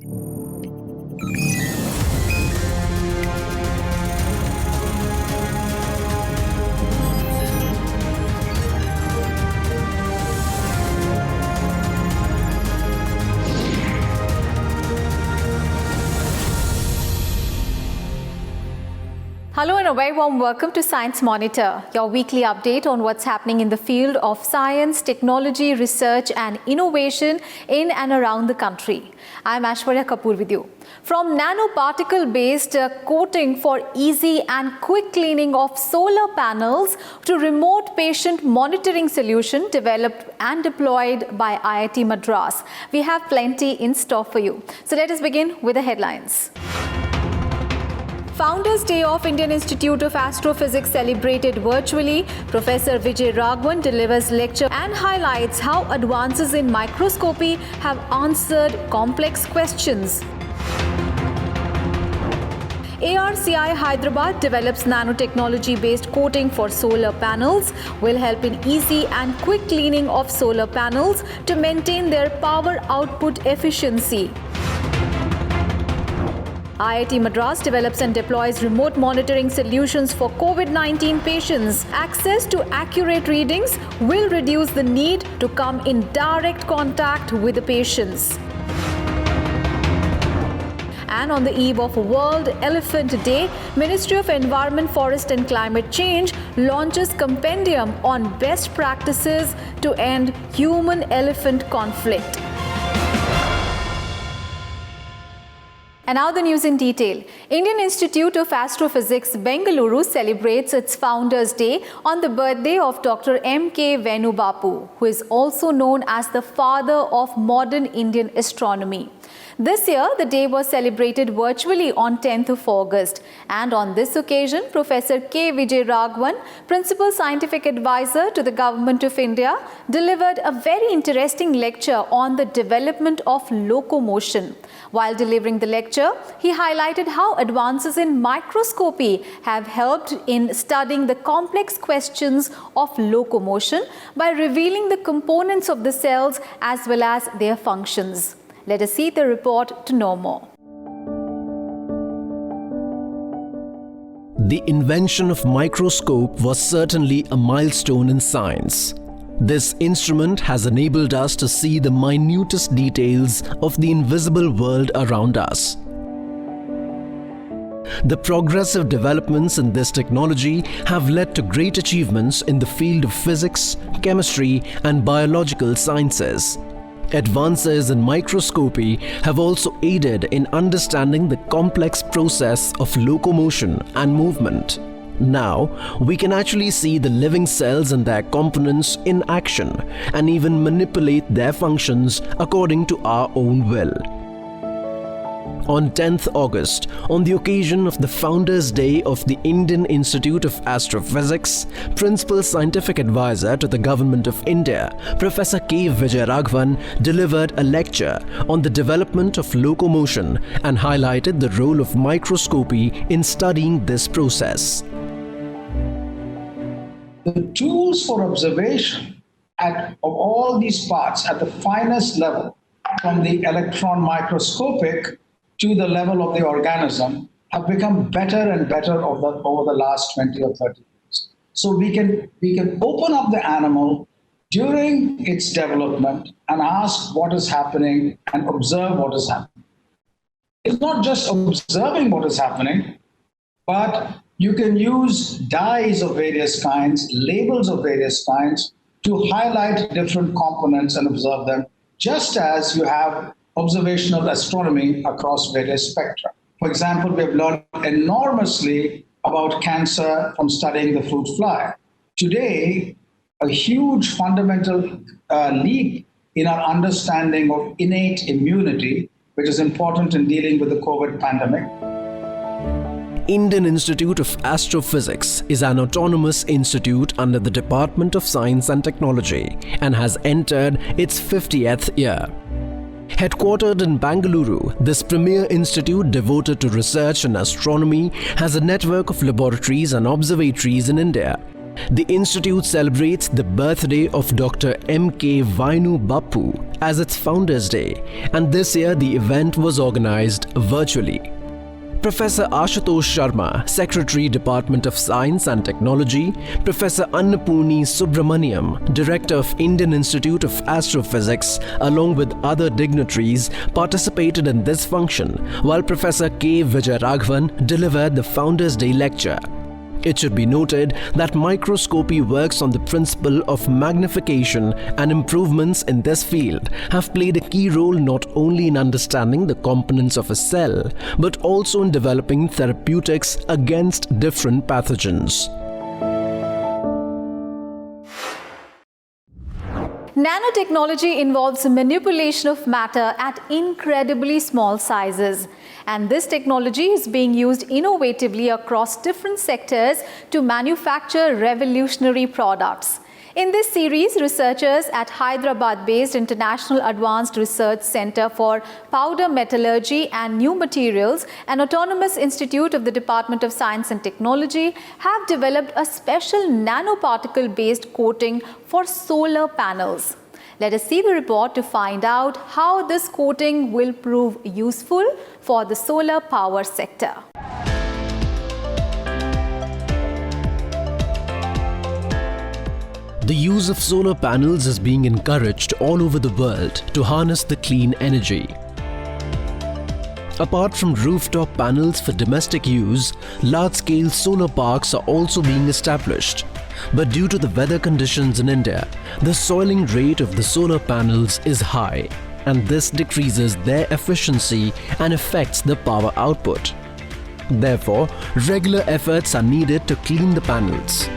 Hello and a very warm welcome to Science Monitor, your weekly update on what's happening in the field of science, technology, research and innovation in and around the country. I'm Aishwarya Kapoor with you. From nanoparticle-based coating for easy and quick cleaning of solar panels to remote patient monitoring solution developed and deployed by IIT Madras, we have plenty in store for you. So let us begin with the headlines. Founders Day of Indian Institute of Astrophysics celebrated virtually. Professor VijayRaghavn delivers lecture and highlights how advances in microscopy have answered complex questions. ARCI Hyderabad develops nanotechnology-based coating for solar panels, will help in easy and quick cleaning of solar panels to maintain their power output efficiency. IIT Madras develops and deploys remote monitoring solutions for COVID-19 patients. Access to accurate readings will reduce the need to come in direct contact with the patients. And on the eve of World Elephant Day, Ministry of Environment, Forest and Climate Change launches compendium on best practices to end human-elephant conflict. And now the news in detail. Indian Institute of Astrophysics, Bengaluru celebrates its Founders Day on the birthday of Dr. M.K. Venubapu, who is also known as the father of modern Indian astronomy. This year, the day was celebrated virtually on 10th of August. And on this occasion, Professor K. VijayRaghavn, Principal Scientific Advisor to the Government of India, delivered a very interesting lecture on the development of locomotion. While delivering the lecture, he highlighted how advances in microscopy have helped in studying the complex questions of locomotion by revealing the components of the cells as well as their functions. Let us see the report to know more. The invention of microscope was certainly a milestone in science. This instrument has enabled us to see the minutest details of the invisible world around us. The progressive developments in this technology have led to great achievements in the field of physics, chemistry, and biological sciences. Advances in microscopy have also aided in understanding the complex process of locomotion and movement. Now, we can actually see the living cells and their components in action and even manipulate their functions according to our own will. On 10th August, on the occasion of the Founders Day of the Indian Institute of Astrophysics, Principal Scientific Advisor to the Government of India, Professor K. VijayRaghavn delivered a lecture on the development of locomotion and highlighted the role of microscopy in studying this process. The tools for observation of all these parts at the finest level, from the electron microscopic to the level of the organism, have become better and better over the last 20 or 30 years. So we can open up the animal during its development and ask what is happening and observe what is happening. It's not just observing what is happening, but you can use dyes of various kinds, labels of various kinds to highlight different components and observe them, just as you have observational astronomy across various spectra. For example, we have learned enormously about cancer from studying the fruit fly. Today, a huge fundamental leap in our understanding of innate immunity, which is important in dealing with the COVID pandemic. Indian Institute of Astrophysics is an autonomous institute under the Department of Science and Technology and has entered its 50th year. Headquartered in Bengaluru, this premier institute devoted to research in astronomy has a network of laboratories and observatories in India. The institute celebrates the birthday of Dr. M.K. Vainu as its Founders Day, and this year the event was organized virtually. Professor Ashutosh Sharma, Secretary, Department of Science and Technology, Professor Annapurni Subramaniam, Director of Indian Institute of Astrophysics, along with other dignitaries, participated in this function, while Professor K. VijayRaghavn delivered the Founders Day lecture. It should be noted that microscopy works on the principle of magnification, and improvements in this field have played a key role not only in understanding the components of a cell, but also in developing therapeutics against different pathogens. Nanotechnology involves manipulation of matter at incredibly small sizes, and this technology is being used innovatively across different sectors to manufacture revolutionary products. In this series, researchers at Hyderabad-based International Advanced Research Center for Powder Metallurgy and New Materials, an autonomous institute of the Department of Science and Technology, have developed a special nanoparticle-based coating for solar panels. Let us see the report to find out how this coating will prove useful for the solar power sector. The use of solar panels is being encouraged all over the world to harness the clean energy. Apart from rooftop panels for domestic use, large-scale solar parks are also being established. But due to the weather conditions in India, the soiling rate of the solar panels is high, and this decreases their efficiency and affects the power output. Therefore, regular efforts are needed to clean the panels.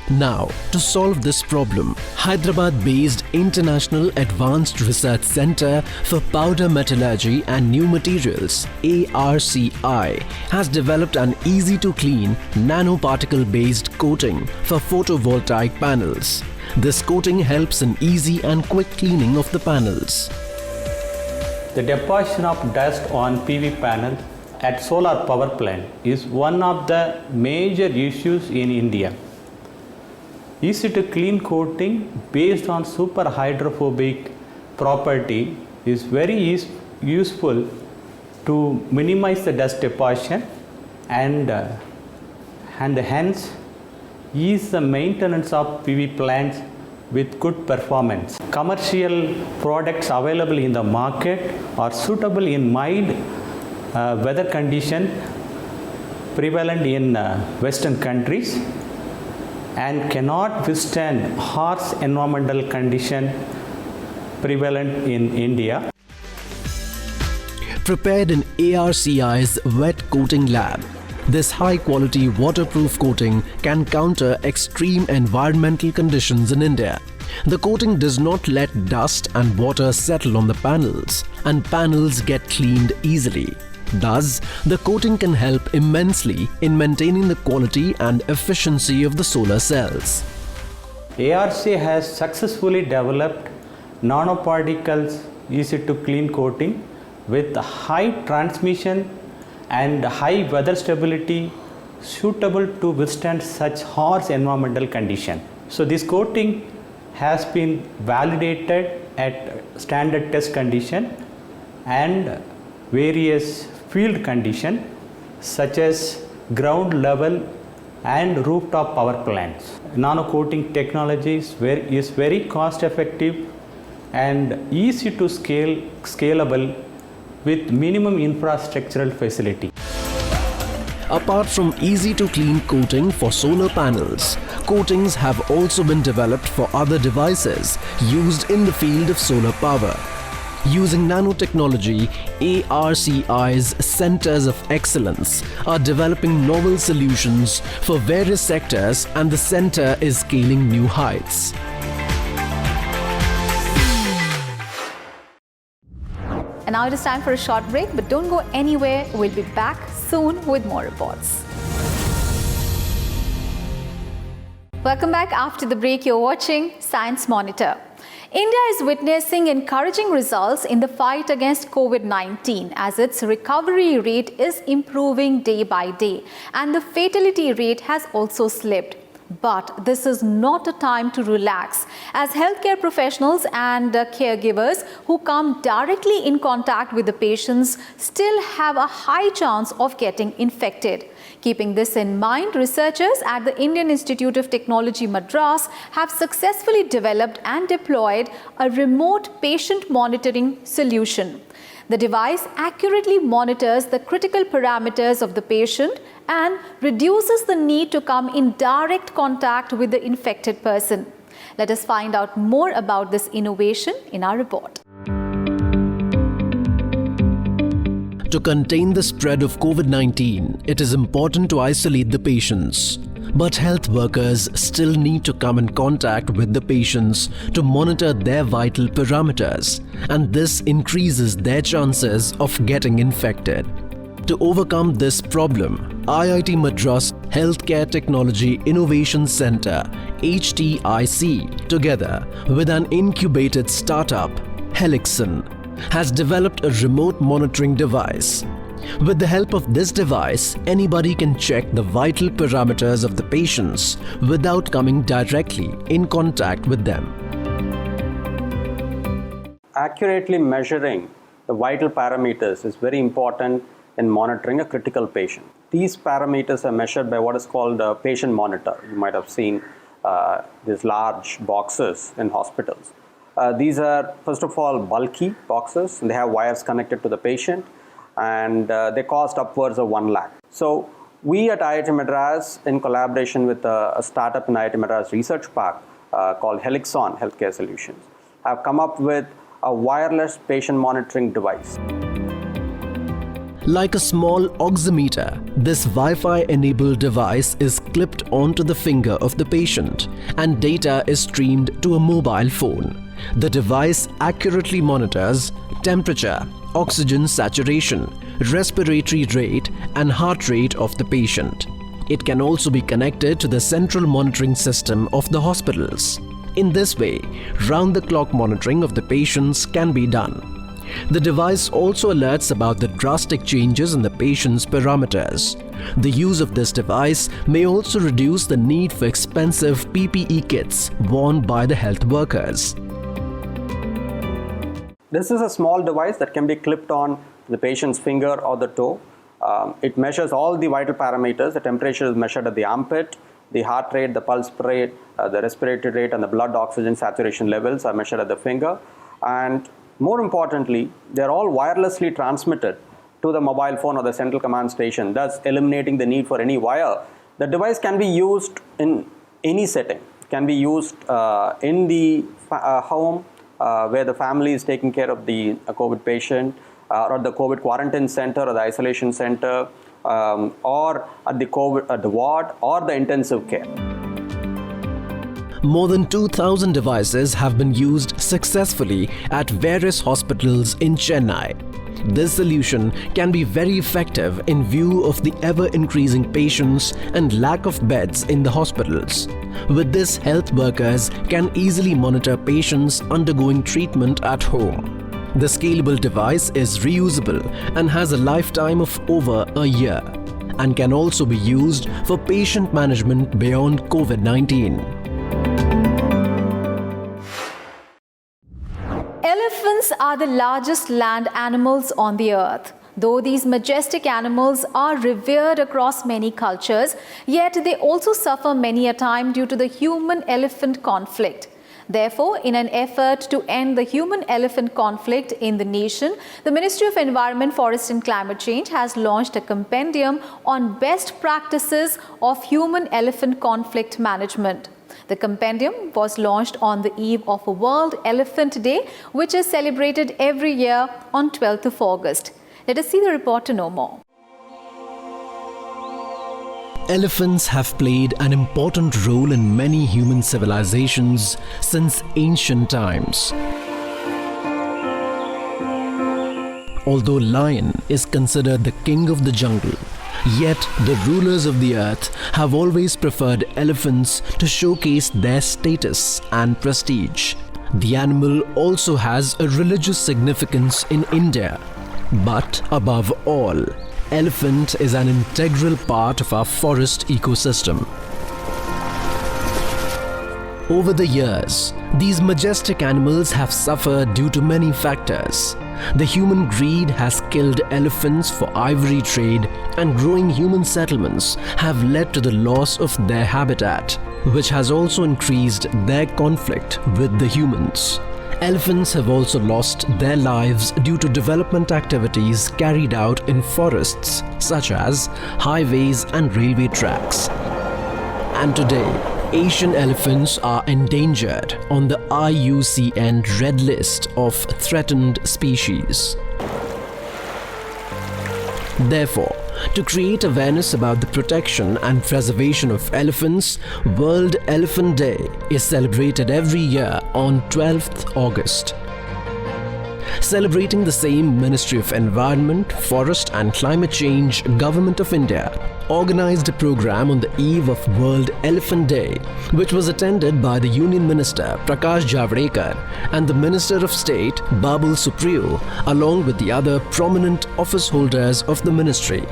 Now, to solve this problem, Hyderabad-based International Advanced Research Center for Powder Metallurgy and New Materials (ARCI) has developed an easy-to-clean nanoparticle-based coating for photovoltaic panels. This coating helps in easy and quick cleaning of the panels. The deposition of dust on PV panels at solar power plant is one of the major issues in India. Easy to clean coating based on super hydrophobic property is very useful to minimize the dust deposition and hence ease the maintenance of PV plants with good performance. Commercial products available in the market are suitable in mild weather condition prevalent in Western countries and cannot withstand harsh environmental condition prevalent in India. Prepared in ARCI's wet coating lab, this high-quality waterproof coating can counter extreme environmental conditions in India. The coating does not let dust and water settle on the panels, and panels get cleaned easily. Thus, the coating can help immensely in maintaining the quality and efficiency of the solar cells. ARCI has successfully developed nanoparticles easy-to-clean coating with high transmission and high weather stability suitable to withstand such harsh environmental conditions. So this coating has been validated at standard test condition and various field conditions such as ground level and rooftop power plants. Nano-coating technology is very cost effective and easy to scalable with minimum infrastructural facility. Apart from easy-to-clean coating for solar panels, coatings have also been developed for other devices used in the field of solar power. Using nanotechnology, ARCI's Centers of Excellence are developing novel solutions for various sectors, and the center is scaling new heights. And now it is time for a short break, but don't go anywhere. We'll be back soon with more reports. Welcome back. After the break, you're watching Science Monitor. India is witnessing encouraging results in the fight against COVID-19 as its recovery rate is improving day by day and the fatality rate has also slipped. But this is not a time to relax, as healthcare professionals and caregivers who come directly in contact with the patients still have a high chance of getting infected. Keeping this in mind, researchers at the Indian Institute of Technology Madras have successfully developed and deployed a remote patient monitoring solution. The device accurately monitors the critical parameters of the patient and reduces the need to come in direct contact with the infected person. Let us find out more about this innovation in our report. To contain the spread of COVID-19, it is important to isolate the patients. But health workers still need to come in contact with the patients to monitor their vital parameters, and this increases their chances of getting infected. To overcome this problem, IIT Madras Healthcare Technology Innovation Center (HTIC), together with an incubated startup, Helixon, has developed a remote monitoring device. With the help of this device, anybody can check the vital parameters of the patients without coming directly in contact with them. Accurately measuring the vital parameters is very important in monitoring a critical patient. These parameters are measured by what is called a patient monitor. You might have seen these large boxes in hospitals. These are, first of all, bulky boxes, and they have wires connected to the patient, and they cost upwards of 1 lakh. So we at IIT Madras, in collaboration with a startup in IIT Madras Research Park called Helixon Healthcare Solutions, have come up with a wireless patient monitoring device. Like a small oximeter, this Wi-Fi-enabled device is clipped onto the finger of the patient and data is streamed to a mobile phone. The device accurately monitors temperature, oxygen saturation, respiratory rate, and heart rate of the patient. It can also be connected to the central monitoring system of the hospitals. In this way, round-the-clock monitoring of the patients can be done. The device also alerts about the drastic changes in the patient's parameters. The use of this device may also reduce the need for expensive PPE kits worn by the health workers. This is a small device that can be clipped on the patient's finger or the toe. It measures all the vital parameters. The temperature is measured at the armpit, the heart rate, the pulse rate, the respiratory rate, and the blood oxygen saturation levels are measured at the finger. And more importantly, they're all wirelessly transmitted to the mobile phone or the central command station, thus eliminating the need for any wire. The device can be used in any setting. It can be used in the home, where the family is taking care of the COVID patient, or the COVID quarantine center or the isolation center, or at the ward or the intensive care. More than 2,000 devices have been used successfully at various hospitals in Chennai. This solution can be very effective in view of the ever-increasing patients and lack of beds in the hospitals. With this, health workers can easily monitor patients undergoing treatment at home. The scalable device is reusable and has a lifetime of over a year and can also be used for patient management beyond COVID-19. Elephants are the largest land animals on the earth. Though these majestic animals are revered across many cultures, yet they also suffer many a time due to the human-elephant conflict. Therefore, in an effort to end the human-elephant conflict in the nation, the Ministry of Environment, Forest and Climate Change has launched a compendium on best practices of human-elephant conflict management. The compendium was launched on the eve of World Elephant Day, which is celebrated every year on 12th of August. Let us see the report to know more. Elephants have played an important role in many human civilizations since ancient times. Although lion is considered the king of the jungle, yet the rulers of the earth have always preferred elephants to showcase their status and prestige. The animal also has a religious significance in India. But above all, elephant is an integral part of our forest ecosystem. Over the years, these majestic animals have suffered due to many factors. The human greed has killed elephants for ivory trade, and growing human settlements have led to the loss of their habitat, which has also increased their conflict with the humans. Elephants have also lost their lives due to development activities carried out in forests, such as highways and railway tracks. And today, Asian elephants are endangered on the IUCN Red List of Threatened Species. Therefore, to create awareness about the protection and preservation of elephants, World Elephant Day is celebrated every year on 12th August. Celebrating the same, Ministry of Environment, Forest and Climate Change, Government of India organized a program on the eve of World Elephant Day, which was attended by the Union Minister Prakash Javadekar and the Minister of State Babul Supriyo, along with the other prominent office holders of the ministry.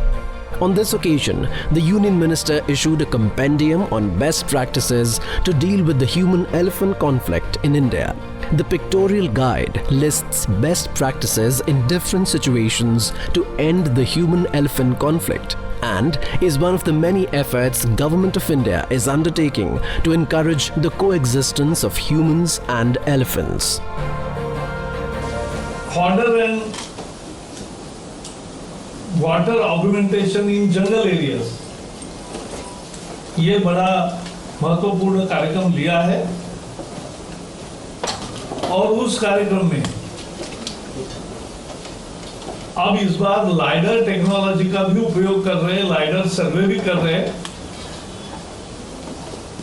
On this occasion, the Union Minister issued a compendium on best practices to deal with the human-elephant conflict in India. The pictorial guide lists best practices in different situations to end the human-elephant conflict and is one of the many efforts Government of India is undertaking to encourage the coexistence of humans and elephants. Fodder and water augmentation in jungle areas, ये बड़ा महत्वपूर्ण कार्यक्रम लिया है और उस कार्यक्रम में अब इस बार लाइडर टेक्नोलॉजी का भी उपयोग कर रहे हैं, लाइडर सर्वे भी कर रहे हैं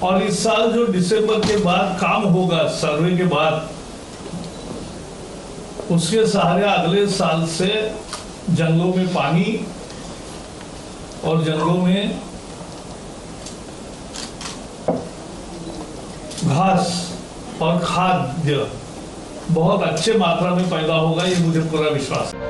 और इस साल जो दिसंबर के बाद काम होगा सर्वे के बाद, उसके सहारे अगले साल से जंगलों में पानी और जंगलों में घास और खाद्य बहुत अच्छे मात्रा में पैदा होगा, ये मुझे पूरा विश्वास है.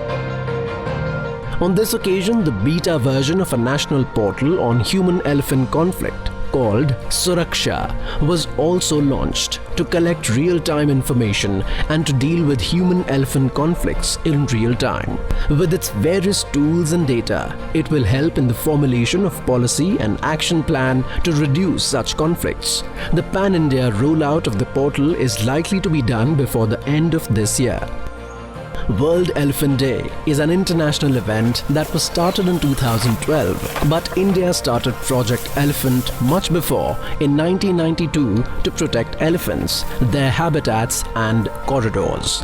On this occasion, the beta version of a national portal on human-elephant conflict called Suraksha was also launched to collect real-time information and to deal with human-elephant conflicts in real time. With its various tools and data, it will help in the formulation of policy and action plan to reduce such conflicts. The pan-India rollout of the portal is likely to be done before the end of this year. World Elephant Day is an international event that was started in 2012, but India started Project Elephant much before in 1992 to protect elephants, their habitats and corridors.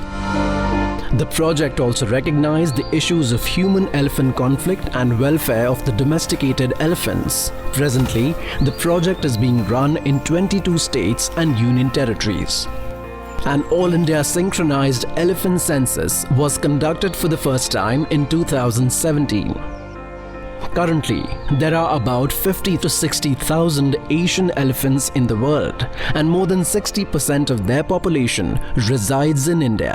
The project also recognized the issues of human-elephant conflict and welfare of the domesticated elephants. Presently, the project is being run in 22 states and union territories. An all-India synchronized elephant census was conducted for the first time in 2017. Currently, there are about 50 to 60,000 Asian elephants in the world, and more than 60% of their population resides in India.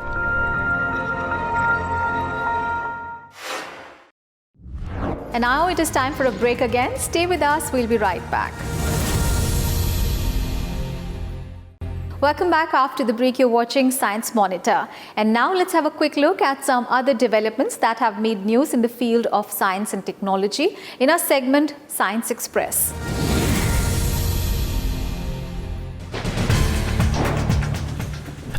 And now it is time for a break again. Stay with us, we'll be right back. Welcome back. After the break, you're watching Science Monitor. And now let's have a quick look at some other developments that have made news in the field of science and technology in our segment Science Express.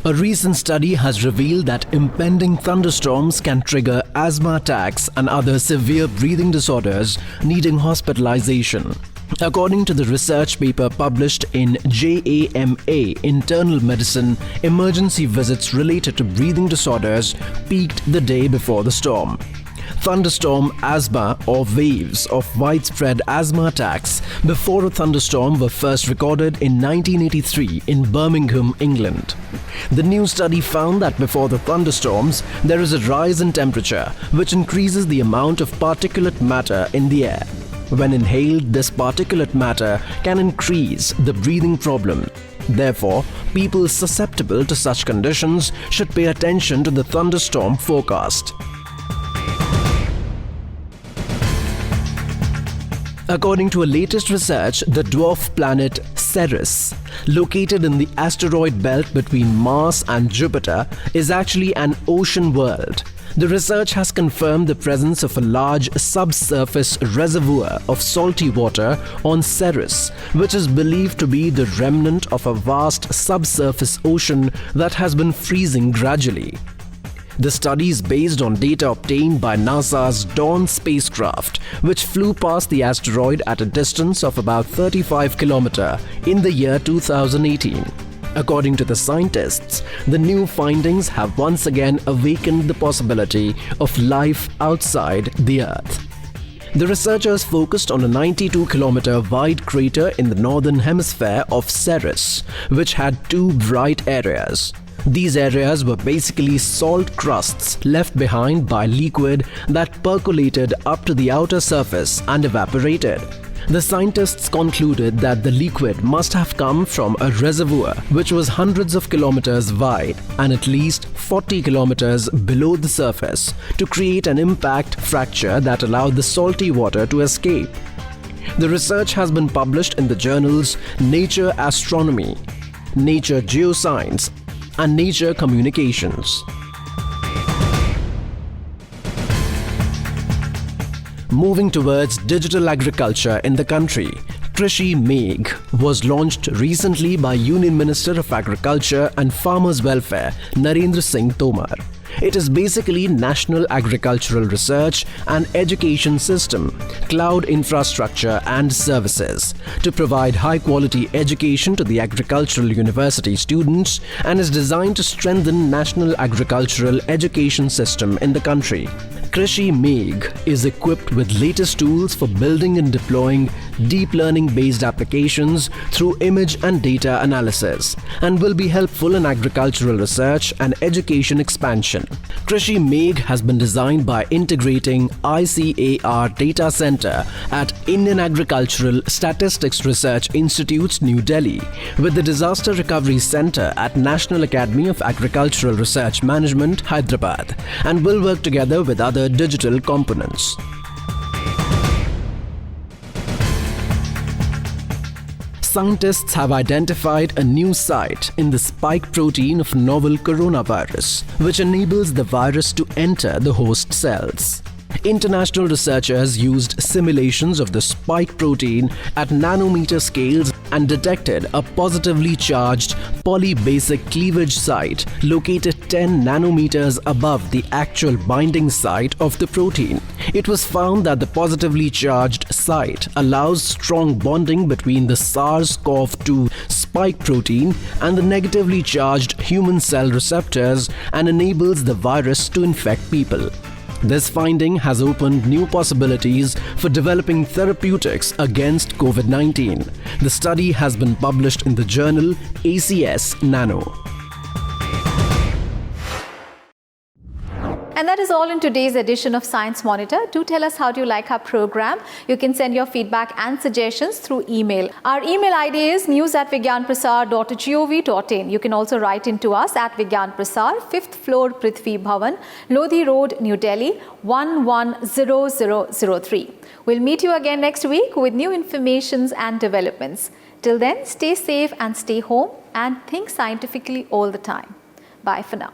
A recent study has revealed that impending thunderstorms can trigger asthma attacks and other severe breathing disorders needing hospitalization. According to the research paper published in JAMA Internal Medicine, emergency visits related to breathing disorders peaked the day before the storm. Thunderstorm asthma or waves of widespread asthma attacks before a thunderstorm were first recorded in 1983 in Birmingham, England. The new study found that before the thunderstorms, there is a rise in temperature which increases the amount of particulate matter in the air. When inhaled, this particulate matter can increase the breathing problem. Therefore, people susceptible to such conditions should pay attention to the thunderstorm forecast. According to a latest research, the dwarf planet Ceres, located in the asteroid belt between Mars and Jupiter, is actually an ocean world. The research has confirmed the presence of a large subsurface reservoir of salty water on Ceres, which is believed to be the remnant of a vast subsurface ocean that has been freezing gradually. The study is based on data obtained by NASA's Dawn spacecraft, which flew past the asteroid at a distance of about 35 km in the year 2018. According to the scientists, the new findings have once again awakened the possibility of life outside the Earth. The researchers focused on a 92-kilometer wide crater in the northern hemisphere of Ceres, which had two bright areas. These areas were basically salt crusts left behind by liquid that percolated up to the outer surface and evaporated. The scientists concluded that the liquid must have come from a reservoir which was hundreds of kilometers wide and at least 40 kilometers below the surface to create an impact fracture that allowed the salty water to escape. The research has been published in the journals Nature Astronomy, Nature Geoscience, and Nature Communications. Moving towards digital agriculture in the country, Krishi Megh was launched recently by Union Minister of Agriculture and Farmers Welfare Narendra Singh Tomar. It is basically National Agricultural Research and Education System, cloud infrastructure and services to provide high-quality education to the agricultural university students and is designed to strengthen national agricultural education system in the country. Krishi Megh is equipped with latest tools for building and deploying deep learning-based applications through image and data analysis and will be helpful in agricultural research and education expansion. Krishi Megh has been designed by integrating ICAR Data Center at Indian Agricultural Statistics Research Institutes, New Delhi, with the Disaster Recovery Center at National Academy of Agricultural Research Management, Hyderabad, and will work together with other digital components. Scientists have identified a new site in the spike protein of novel coronavirus, which enables the virus to enter the host cells. International researchers used simulations of the spike protein at nanometer scales and detected a positively charged polybasic cleavage site located 10 nanometers above the actual binding site of the protein. It was found that the positively charged site allows strong bonding between the SARS-CoV-2 spike protein and the negatively charged human cell receptors and enables the virus to infect people. This finding has opened new possibilities for developing therapeutics against COVID-19. The study has been published in the journal ACS Nano. And that is all in today's edition of Science Monitor. Do tell us how do you like our program. You can send your feedback and suggestions through email. Our email ID is news@vigyanprasar.gov.in. You can also write into us at Vigyan Prasar, 5th floor Prithvi Bhavan, Lodhi Road, New Delhi, 110003. We'll meet you again next week with new informations and developments. Till then, stay safe and stay home and think scientifically all the time. Bye for now.